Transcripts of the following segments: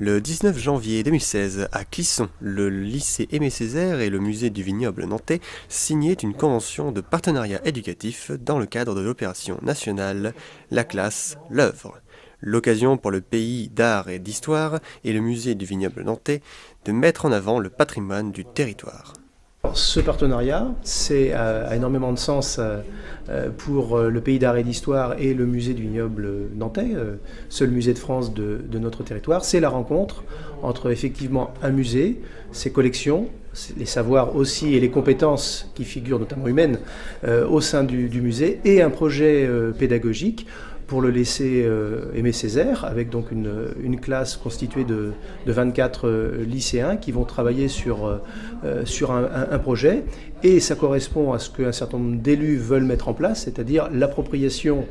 Le 19 janvier 2016, à Clisson, le lycée Aimé Césaire et le musée du vignoble nantais signaient une convention de partenariat éducatif dans le cadre de l'opération nationale La classe, l'œuvre. L'occasion pour le pays d'art et d'histoire et le musée du vignoble nantais de mettre en avant le patrimoine du territoire. Ce partenariat, a énormément de sens pour le pays d'art et d'histoire et le musée du vignoble nantais, seul musée de France de notre territoire. C'est la rencontre entre effectivement un musée, ses collections, les savoirs aussi et les compétences qui figurent notamment humaines au sein du musée et un projet pédagogique pour le lycée Aimé Césaire, avec donc une classe constituée de 24 lycéens qui vont travailler sur un projet. Et ça correspond à ce qu'un certain nombre d'élus veulent mettre en place, c'est-à-dire l'appropriation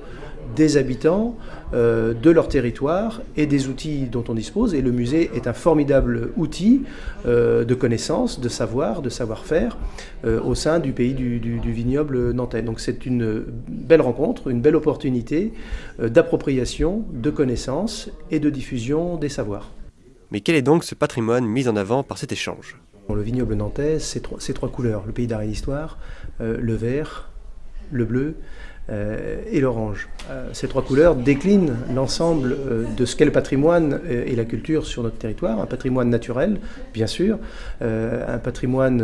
des habitants, de leur territoire et des outils dont on dispose. Et le musée est un formidable outil de connaissances, de savoir, de savoir-faire au sein du pays du vignoble nantais. Donc c'est une belle rencontre, une belle opportunité d'appropriation, de connaissances et de diffusion des savoirs. Mais quel est donc ce patrimoine mis en avant par cet échange ? Le vignoble nantais, c'est trois couleurs, le pays d'art et d'histoire, le vert, le bleu et l'orange. Ces trois couleurs déclinent l'ensemble de ce qu'est le patrimoine et la culture sur notre territoire. Un patrimoine naturel, bien sûr, un patrimoine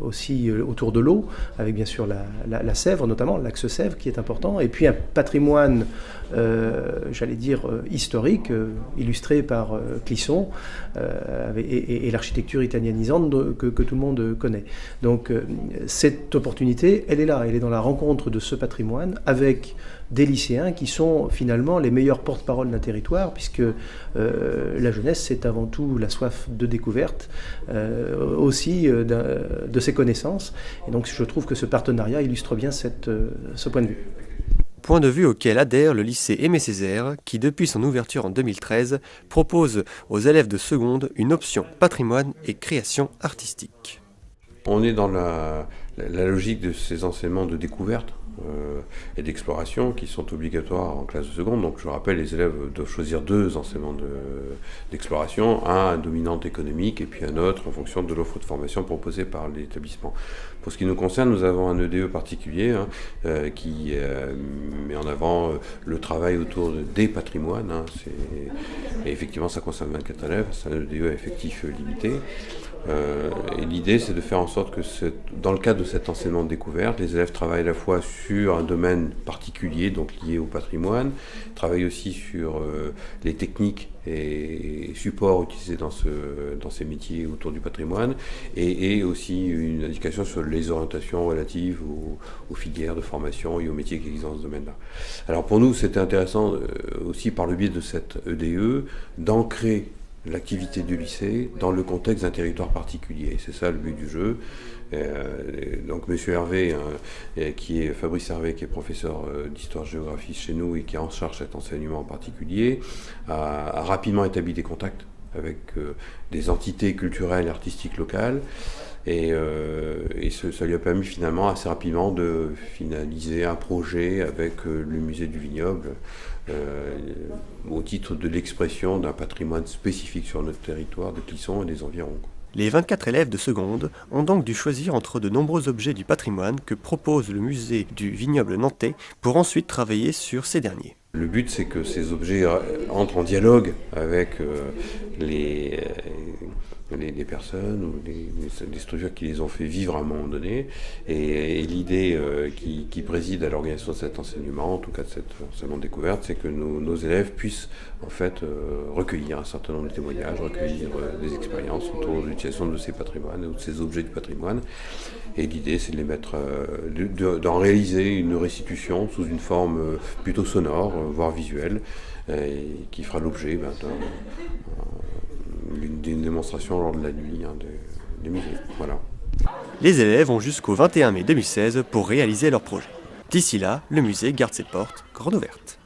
aussi autour de l'eau, avec bien sûr la Sèvre, notamment l'axe Sèvre qui est important, et puis un patrimoine, j'allais dire, historique, illustré par Clisson, et l'architecture italianisante que tout le monde connaît. Donc cette opportunité, elle est là, elle est dans la rencontre de ce patrimoine avec des lycéens qui sont finalement les meilleurs porte-parole d'un territoire, puisque la jeunesse, c'est avant tout la soif de découverte, aussi de ses connaissances. Et donc je trouve que ce partenariat illustre bien ce point de vue. Point de vue auquel adhère le lycée Aimé Césaire, qui depuis son ouverture en 2013 propose aux élèves de seconde une option patrimoine et création artistique. On est dans la logique de ces enseignements de découverte et d'exploration qui sont obligatoires en classe de seconde. Donc je rappelle, les élèves doivent choisir deux enseignements d'exploration, un à dominante économique et puis un autre en fonction de l'offre de formation proposée par l'établissement. Pour ce qui nous concerne, nous avons un EDE particulier qui met en avant le travail autour des patrimoines. Et effectivement, ça concerne 24 élèves, c'est un EDE à effectif limité. Et l'idée, c'est de faire en sorte que dans le cadre de cet enseignement de découverte, les élèves travaillent à la fois sur un domaine particulier, donc lié au patrimoine, travaillent aussi sur les techniques et supports utilisés dans ces métiers autour du patrimoine, et aussi une indication sur les orientations relatives aux filières de formation et aux métiers qui existent dans ce domaine-là. Alors pour nous, c'était intéressant aussi par le biais de cette EDE d'ancrer l'activité du lycée dans le contexte d'un territoire particulier. C'est ça le but du jeu. Donc M. Hervé, Fabrice Hervé, qui est professeur d'histoire-géographie chez nous et qui est en charge cet enseignement en particulier, a rapidement établi des contacts avec des entités culturelles et artistiques locales. Et ça lui a permis finalement assez rapidement de finaliser un projet avec le musée du vignoble au titre de l'expression d'un patrimoine spécifique sur notre territoire de Clisson et des environs. Les 24 élèves de seconde ont donc dû choisir entre de nombreux objets du patrimoine que propose le musée du vignoble nantais pour ensuite travailler sur ces derniers. Le but, c'est que ces objets entrent en dialogue avec les personnes ou les structures qui les ont fait vivre à un moment donné. Et l'idée qui préside à l'organisation de cet enseignement, en tout cas de cet enseignement de découverte, c'est que nos élèves puissent en fait recueillir un certain nombre de témoignages, recueillir des expériences autour de l'utilisation de ces patrimoines ou de ces objets du patrimoine. Et l'idée, c'est de les mettre, d'en réaliser une restitution sous une forme plutôt sonore, voire visuelle, qui fera l'objet d'une démonstration lors de la nuit des musées. Voilà. Les élèves ont jusqu'au 21 mai 2016 pour réaliser leur projet. D'ici là, le musée garde ses portes grandes ouvertes.